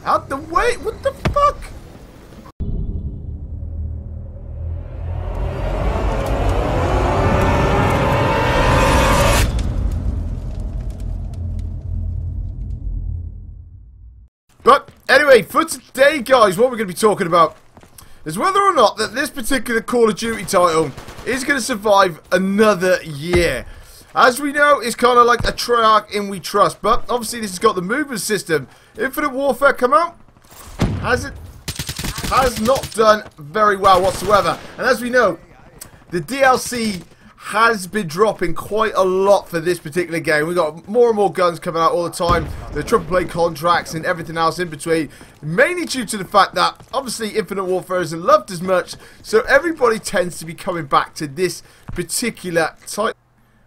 Out the way! What the fuck? But anyway, for today, guys, what we're going to be talking about is whether or not that this particular Call of Duty title is going to survive another year. As we know, it's kind of like a Treyarch in We Trust, but obviously this has got the movement system. Infinite Warfare come out? Has not done very well whatsoever. And as we know, the DLC has been dropping quite a lot for this particular game. We've got more and more guns coming out all the time, the AAA contracts and everything else in between, mainly due to the fact that obviously Infinite Warfare isn't loved as much, so everybody tends to be coming back to this particular type.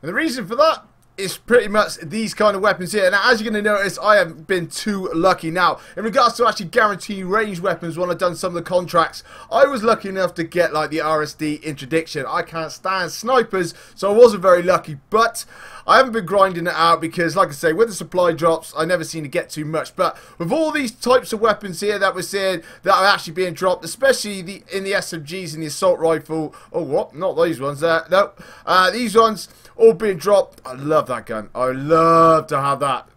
And the reason for that is pretty much these kind of weapons here. Now, as you're going to notice, I haven't been too lucky. Now, in regards to actually guaranteed range weapons, when I've done some of the contracts, I was lucky enough to get like the RSD interdiction. I can't stand snipers, so I wasn't very lucky. But I haven't been grinding it out because, like I say, with the supply drops, I never seem to get too much. But with all these types of weapons here that we're seeing that are actually being dropped, especially in the SMGs and the assault rifle. Oh, what? Not these ones there. No. These ones all being dropped. I love that gun. I love to have that.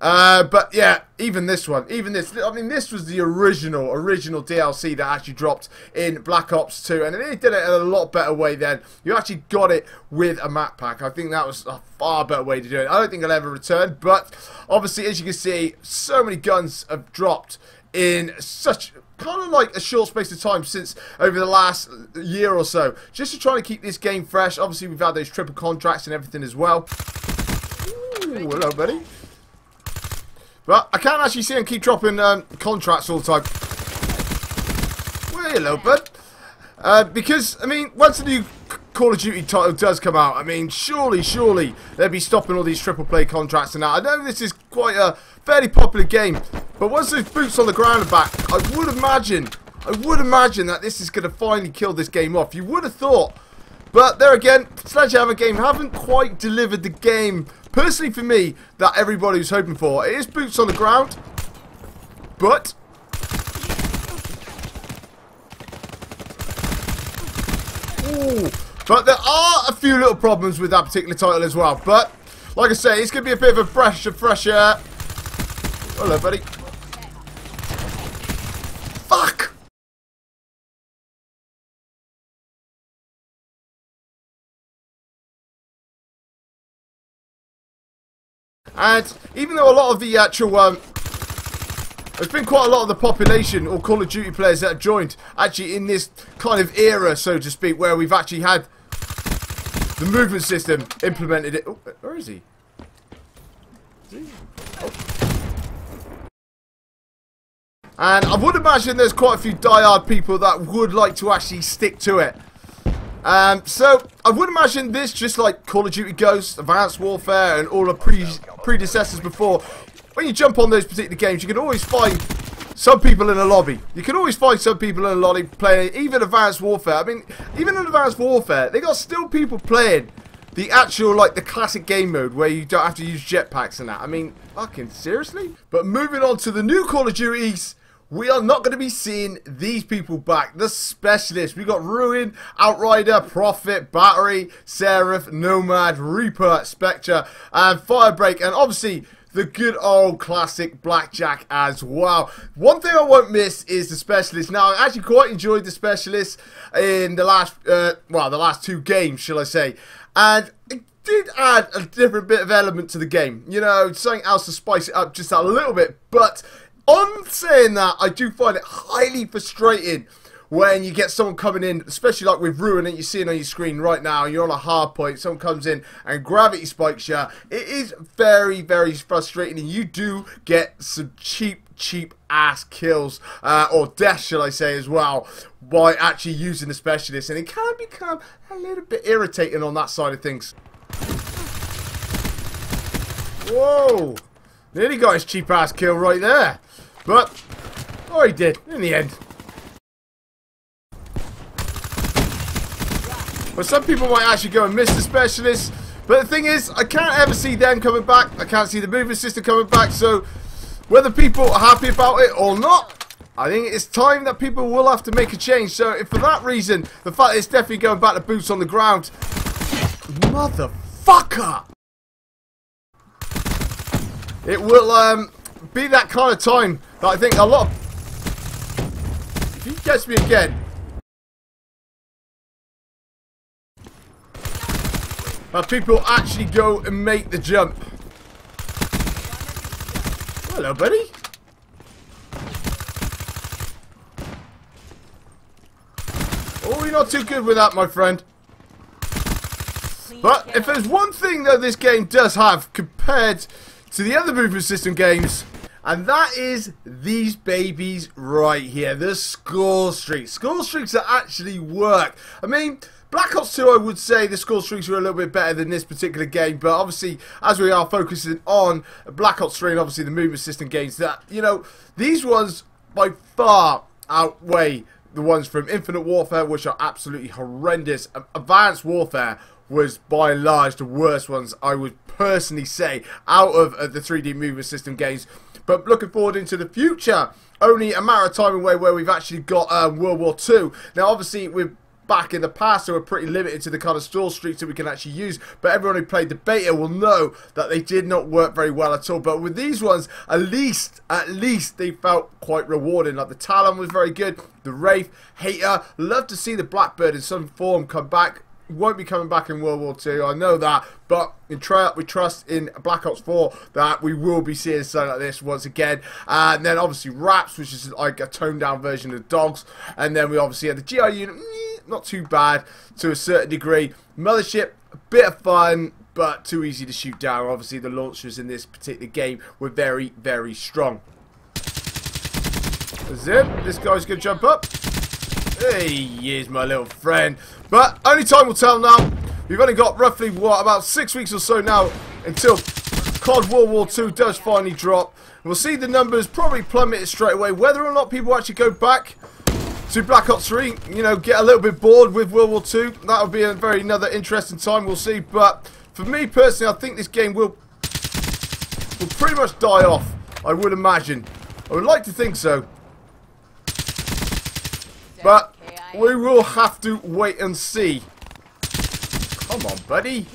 But yeah, even this one, even this, I mean, this was the original DLC that actually dropped in Black Ops 2, and they did it in a lot better way then. You actually got it with a map pack. I think that was a far better way to do it. I don't think it'll ever return, but obviously, as you can see, so many guns have dropped in such kind of like a short space of time since over the last year or so, just to try to keep this game fresh. Obviously, we've had those triple contracts and everything as well. Ooh, hello, buddy. But I can't actually see them keep dropping contracts all the time. Well, hello, bud. Because, I mean, once the new Call of Duty title does come out, I mean, surely they'll be stopping all these triple play contracts and that. I know this is quite a fairly popular game, but once those boots on the ground are back, I would imagine that this is going to finally kill this game off. You would have thought. But there again, Sledgehammer Game haven't quite delivered the game, personally for me, that everybody was hoping for. It is boots on the ground, but ooh, but there are a few little problems with that particular title as well. But like I say, it's going to be a bit of a fresh air. Hello, buddy. Fuck! And even though a lot of the actual, there's been quite a lot of the population or Call of Duty players that have joined actually in this kind of era, so to speak, where we've actually had the movement system implemented. Oh, where is he? Oh. And I would imagine there's quite a few diehard people that would like to actually stick to it. So I would imagine this, just like Call of Duty Ghosts, Advanced Warfare, and all the predecessors before. When you jump on those particular games, you can always find some people in a lobby. You can always find some people in a lobby playing even Advanced Warfare. I mean, even in Advanced Warfare, they got still people playing the actual, like, the classic game mode where you don't have to use jetpacks and that. I mean, fucking seriously? But moving on to the new Call of Duties, we are not going to be seeing these people back. The specialists. We got Ruin, Outrider, Prophet, Battery, Seraph, Nomad, Reaper, Spectre, and Firebreak. And obviously, the good old classic Blackjack as well. One thing I won't miss is the specialist. Now, I actually quite enjoyed the specialist in the last, well, the last two games, shall I say. And it did add a different bit of element to the game. You know, something else to spice it up just a little bit. But on saying that, I do find it highly frustrating when you get someone coming in, especially like with Ruin that you're seeing on your screen right now, you're on a hard point, someone comes in and gravity spikes you. It is very, very frustrating, and you do get some cheap ass kills, or deaths, shall I say, as well, by actually using the specialist, and it can become a little bit irritating on that side of things. Whoa! Nearly got his cheap ass kill right there. But, oh, he did, in the end. But some people might actually go and miss the specialist. But the thing is, I can't ever see them coming back. I can't see the movement system coming back. So, whether people are happy about it or not, I think it's time that people will have to make a change. So if for that reason, the fact that it's definitely going back to boots on the ground, motherfucker, it will be that kind of time that I think a lot of... If he gets me again... That people actually go and make the jump. Hello, buddy. Oh, you're not too good with that, my friend. But if there's one thing that this game does have compared to the other movement system games, and that is these babies right here, the score streaks. Score streaks that actually work. I mean, Black Ops 2, I would say the score streaks were a little bit better than this particular game, but obviously, as we are focusing on Black Ops 3 and obviously the movement system games, that, you know, these ones by far outweigh the ones from Infinite Warfare, which are absolutely horrendous. Advanced Warfare was by and large the worst ones, I would personally say, out of the 3D movement system games. But looking forward into the future, only a matter of time away where we've actually got World War II. Now, obviously, we're back in the past, so we're pretty limited to the kind of stall streaks that we can actually use, but everyone who played the beta will know that they did not work very well at all. But with these ones, at least they felt quite rewarding. Like the Talon was very good, the Wraith, Hater, love to see the Blackbird in some form come back. Won't be coming back in World War II, I know that, but we trust in Black Ops 4 that we will be seeing something like this once again. And then obviously Raps, which is like a toned down version of Dogs, and then we obviously had the GI unit, not too bad to a certain degree. Mothership, a bit of fun, but too easy to shoot down. Obviously the launchers in this particular game were very, very strong. Zim, this guy's going to jump up. Hey, he is, my little friend. But only time will tell now. We've only got roughly, what, about 6 weeks or so now until COD World War II does finally drop. We'll see the numbers probably plummet straight away. Whether or not people actually go back to Black Ops 3, you know, get a little bit bored with World War II, that'll be a very another interesting time, we'll see. But for me personally, I think this game will pretty much die off, I would imagine. I would like to think so. But we will have to wait and see. Come on, buddy.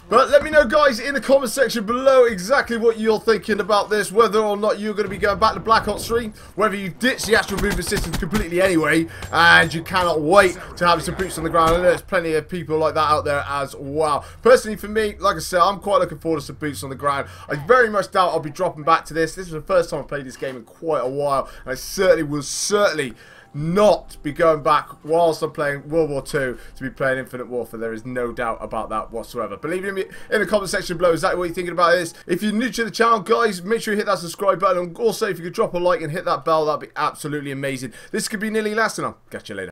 But let me know, guys, in the comment section below exactly what you're thinking about this. Whether or not you're going to be going back to Black Ops 3. Whether you ditch the actual movement systems completely anyway. And you cannot wait to have some boots on the ground. I know there's plenty of people like that out there as well. Personally, for me, like I said, I'm quite looking forward to some boots on the ground. I very much doubt I'll be dropping back to this. This is the first time I played this game in quite a while. And I certainly will not be going back whilst I'm playing World War II to be playing Infinite Warfare. There is no doubt about that whatsoever. But leave it in the comment section below exactly what you're thinking about this. If you're new to the channel, guys, make sure you hit that subscribe button. And also, if you could drop a like and hit that bell, that'd be absolutely amazing. This could be nearly last, and I'll catch you later.